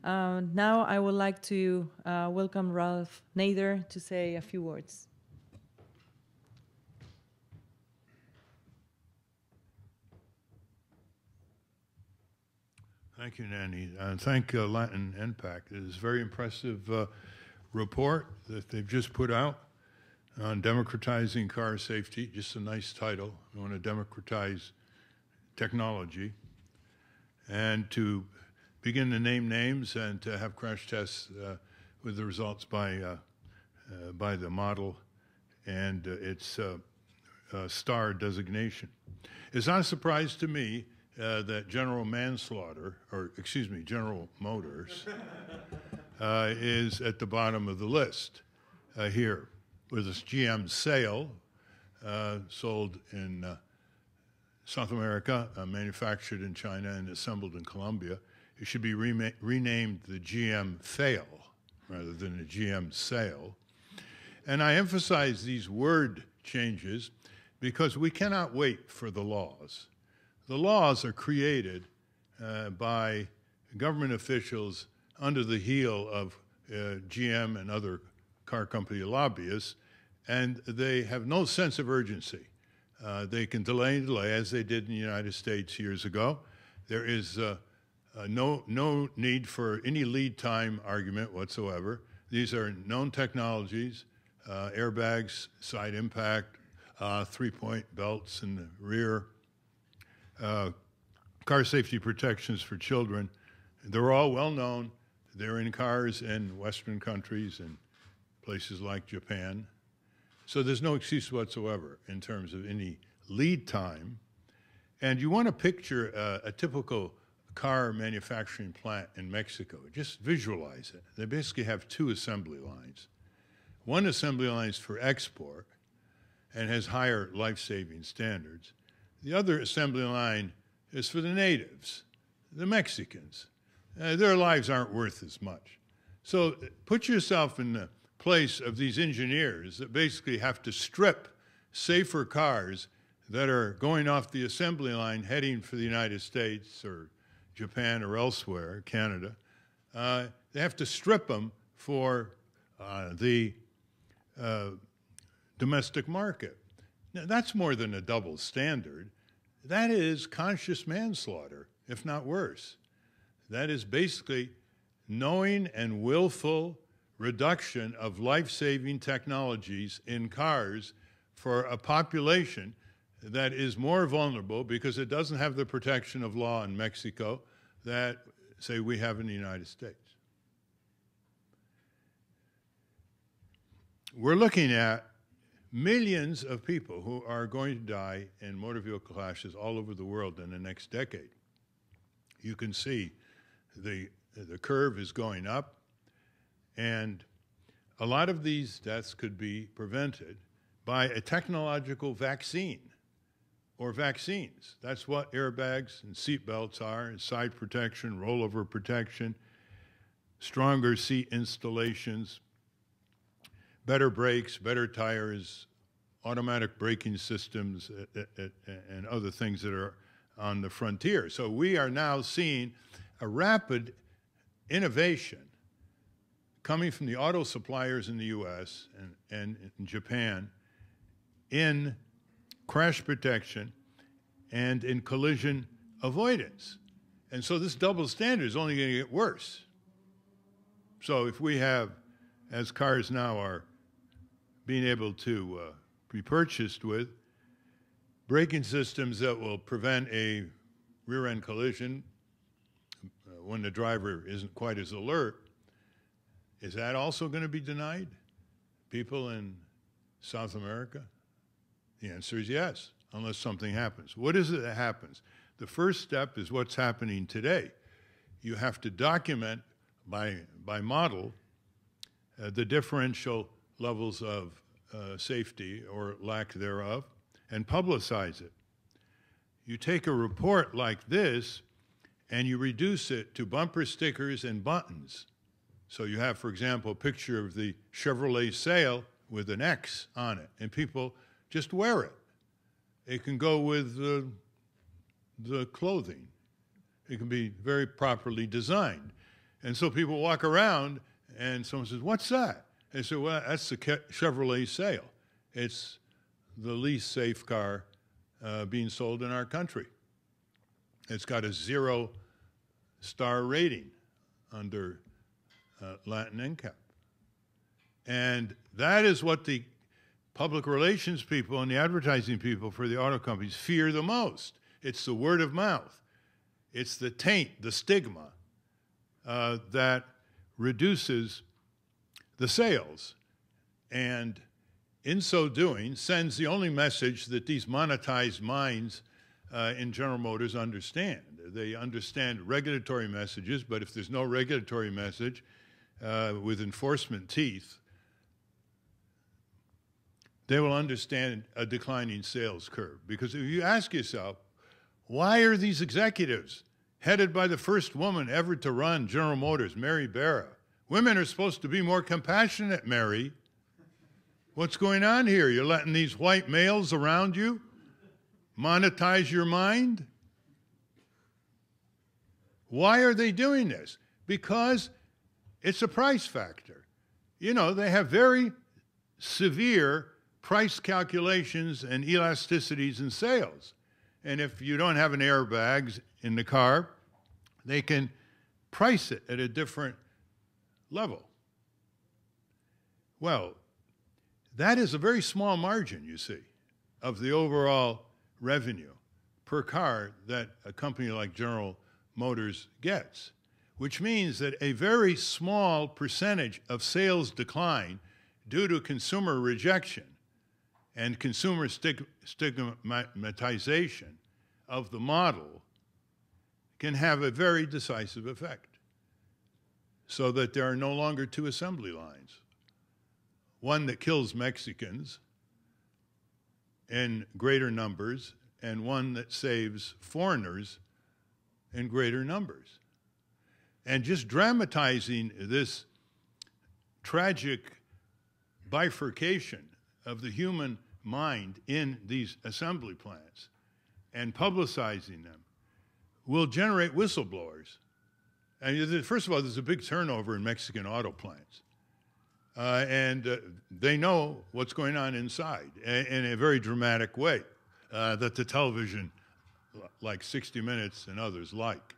Now I would like to welcome Ralph Nader to say a few words. Thank you, Nanny. Thank Latin NPAC. It is a very impressive report that they've just put out on democratizing car safety. Just a nice title. We want to democratize technology and to begin to name names and to have crash tests with the results by the model and its star designation. It's not a surprise to me that General Motors is at the bottom of the list here with this GM Sail sold in South America, manufactured in China and assembled in Colombia. It should be renamed the GM Fail rather than the GM Sail. And I emphasize these word changes because we cannot wait for the laws. The laws are created by government officials under the heel of GM and other car company lobbyists, and they have no sense of urgency. They can delay and delay, as they did in the United States years ago. There is no need for any lead time argument whatsoever. These are known technologies, airbags, side impact, three-point belts in the rear, car safety protections for children. They're all well known. They're in cars in Western countries and places like Japan. So there's no excuse whatsoever in terms of any lead time. And you want to picture a typical car manufacturing plant in Mexico. Just visualize it. They basically have two assembly lines. One assembly line is for export and has higher life-saving standards. The other assembly line is for the natives, the Mexicans. Their lives aren't worth as much. So put yourself in the place of these engineers that basically have to strip safer cars that are going off the assembly line heading for the United States or Japan or elsewhere, Canada. They have to strip them for the domestic market. Now, that's more than a double standard. That is conscious manslaughter, if not worse. That is basically knowing and willful reduction of life-saving technologies in cars for a population that is more vulnerable because it doesn't have the protection of law in Mexico that, say, we have in the United States. We're looking at millions of people who are going to die in motor vehicle crashes all over the world in the next decade. You can see the curve is going up, and a lot of these deaths could be prevented by a technological vaccine or vaccines. That's what airbags and seat belts are, and side protection, rollover protection, stronger seat installations, better brakes, better tires, automatic braking systems, and other things that are on the frontier. So we are now seeing a rapid innovation coming from the auto suppliers in the US and in Japan in crash protection and in collision avoidance. And so this double standard is only going to get worse. So if we have, as cars now are being able to be purchased with, braking systems that will prevent a rear-end collision when the driver isn't quite as alert, is that also going to be denied? People in South America? The answer is yes, unless something happens. What is it that happens? The first step is what's happening today. You have to document by model the differential levels of safety or lack thereof and publicize it. You take a report like this and you reduce it to bumper stickers and buttons. So you have, for example, a picture of the Chevrolet Sail with an X on it, and people just wear it. It can go with the clothing. It can be very properly designed. And so people walk around and someone says, "What's that?" They say, "Well, that's the Chevrolet Sail. It's the least safe car being sold in our country. It's got a 0-star rating under Latin NCAP." And that is what the public relations people and the advertising people for the auto companies fear the most. It's the word of mouth. It's the taint, the stigma that reduces the sales, and in so doing sends the only message that these monetized minds in General Motors understand. They understand regulatory messages, but if there's no regulatory message with enforcement teeth, they will understand a declining sales curve. Because if you ask yourself, why are these executives headed by the first woman ever to run General Motors, Mary Barra? Women are supposed to be more compassionate, Mary. What's going on here? You're letting these white males around you monetize your mind? Why are they doing this? Because it's a price factor. You know, they have very severe price calculations and elasticities in sales. And if you don't have an airbag in the car, they can price it at a different level. Well, that is a very small margin, you see, of the overall revenue per car that a company like General Motors gets, which means that a very small percentage of sales decline due to consumer rejection and consumer stigmatization of the model can have a very decisive effect, so that there are no longer two assembly lines, one that kills Mexicans in greater numbers and one that saves foreigners in greater numbers. And just dramatizing this tragic bifurcation of the human mind in these assembly plants and publicizing them will generate whistleblowers. And first of all, there's a big turnover in Mexican auto plants. And they know what's going on inside in a very dramatic way that the television, like 60 Minutes and others, like.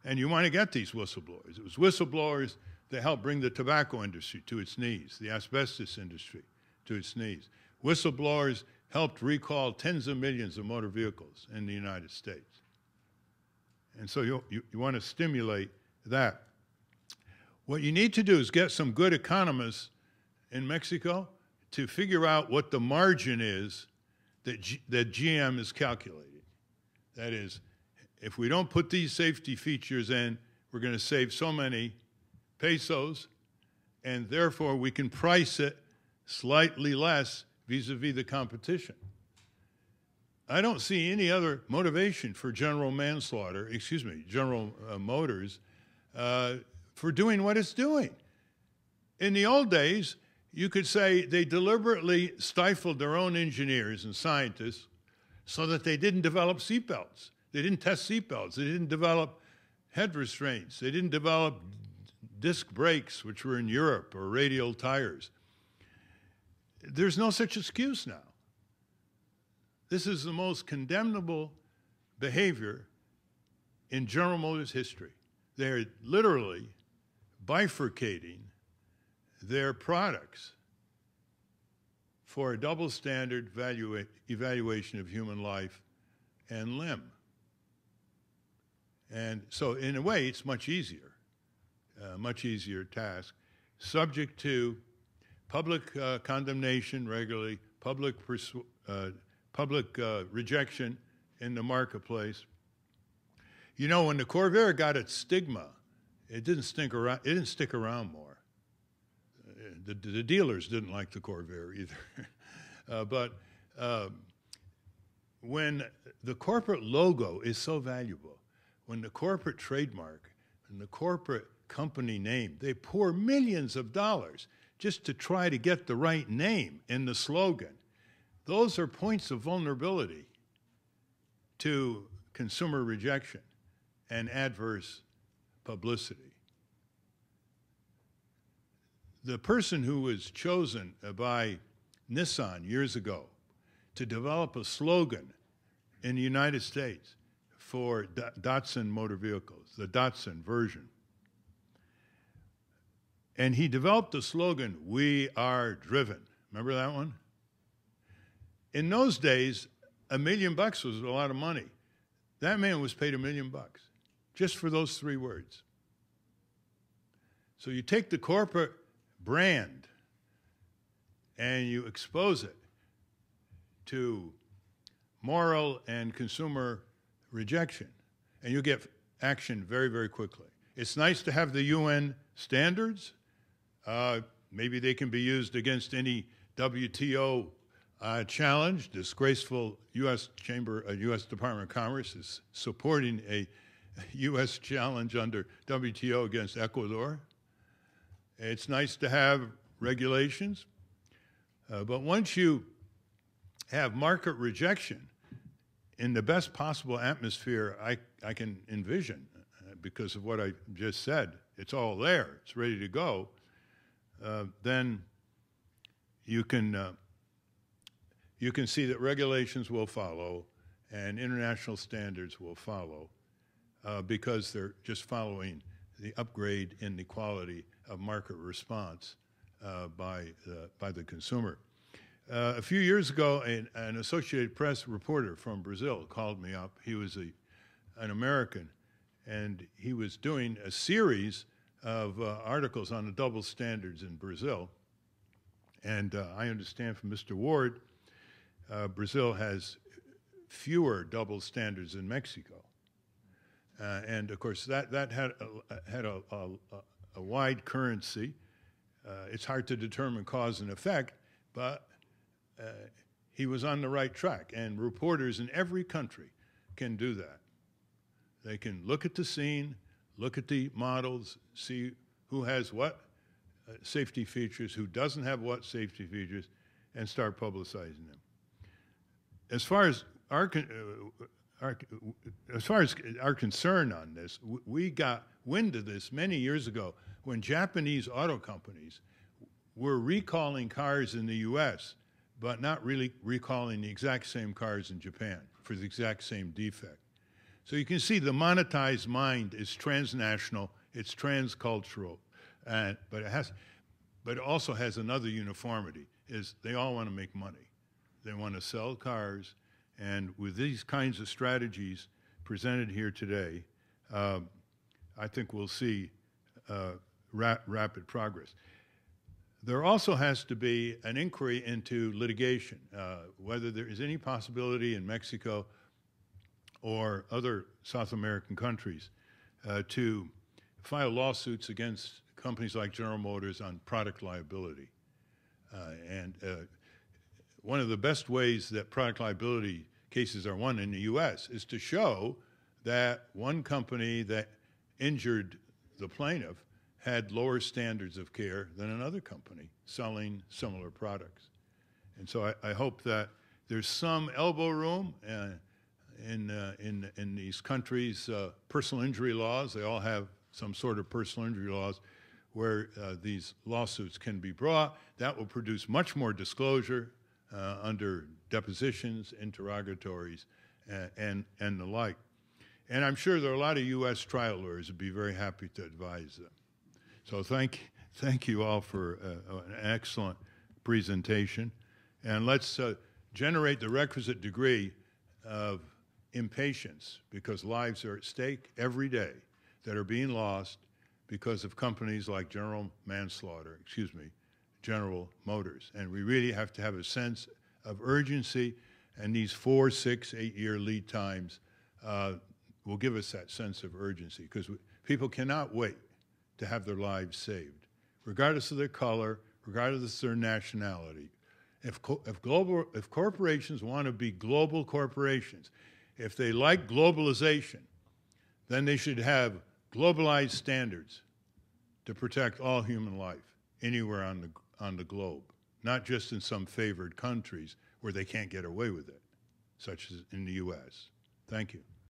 And you want to get these whistleblowers. It was whistleblowers that helped bring the tobacco industry to its knees, the asbestos industry to its knees. Whistleblowers helped recall tens of millions of motor vehicles in the United States. And so you want to stimulate that. What you need to do is get some good economists in Mexico to figure out what the margin is that GM is calculating. That is, if we don't put these safety features in, we're going to save so many pesos, and therefore we can price it slightly less vis-a-vis the competition. I don't see any other motivation for General Motors for doing what it's doing. In the old days, you could say they deliberately stifled their own engineers and scientists so that they didn't develop seatbelts. They didn't test seatbelts. They didn't develop head restraints. They didn't develop disc brakes, which were in Europe, or radial tires. There's no such excuse now. This is the most condemnable behavior in General Motors history. They're literally bifurcating their products for a double standard evaluation of human life and limb. And so in a way, it's much easier task, subject to public condemnation regularly, public rejection in the marketplace. You know, when the Corvair got its stigma, it didn't stick around more. The dealers didn't like the Corvair either. But when the corporate logo is so valuable, when the corporate trademark and the corporate company name, they pour millions of dollars just to try to get the right name in the slogan. Those are points of vulnerability to consumer rejection and adverse publicity. the person who was chosen by Nissan years ago to develop a slogan in the United States for Datsun motor vehicles, the Datsun version. And he developed the slogan, "We are driven." Remember that one? In those days, $1 million was a lot of money. That man was paid $1 million just for those 3 words. So you take the corporate brand and you expose it to moral and consumer rejection, and you get action very, very quickly. It's nice to have the UN standards. Maybe they can be used against any WTO challenge. Disgraceful U.S. Department of Commerce is supporting a U.S. challenge under WTO against Ecuador. It's nice to have regulations, but once you have market rejection in the best possible atmosphere I can envision, because of what I just said, it's all there, it's ready to go, then you can see that regulations will follow and international standards will follow because they're just following the upgrade in the quality of market response by the consumer. A few years ago, an Associated Press reporter from Brazil called me up. He was an American, and he was doing a series of articles on the double standards in Brazil. And I understand from Mr. Ward, Brazil has fewer double standards than Mexico. And of course, that had a wide currency. It's hard to determine cause and effect, but he was on the right track. And reporters in every country can do that. They can look at the scene, look at the models, see who has what safety features, who doesn't have what safety features, and start publicizing them. As far as our concern on this, we got wind of this many years ago when Japanese auto companies were recalling cars in the U.S., but not really recalling the exact same cars in Japan for the exact same defect. So you can see the monetized mind is transnational, it's transcultural, but it also has another uniformity, is they all want to make money. They want to sell cars, and with these kinds of strategies presented here today, I think we'll see rapid progress. There also has to be an inquiry into litigation, whether there is any possibility in Mexico or other South American countries to file lawsuits against companies like General Motors on product liability. One of the best ways that product liability cases are won in the U.S. is to show that one company that injured the plaintiff had lower standards of care than another company selling similar products. And so I hope that there's some elbow room in these countries' personal injury laws. They all have some sort of personal injury laws where these lawsuits can be brought. That will produce much more disclosure under depositions, interrogatories, and the like. And I'm sure there are a lot of U.S. trial lawyers who would be very happy to advise them. So thank you all for an excellent presentation. And let's generate the requisite degree of impatience, because lives are at stake every day that are being lost because of companies like General Motors. And we really have to have a sense of urgency, and these 4, 6, 8-year lead times will give us that sense of urgency, because people cannot wait to have their lives saved, regardless of their color, regardless of their nationality. If corporations want to be global corporations, if they like globalization, then they should have globalized standards to protect all human life anywhere on the globe, not just in some favored countries where they can't get away with it, such as in the U.S. Thank you.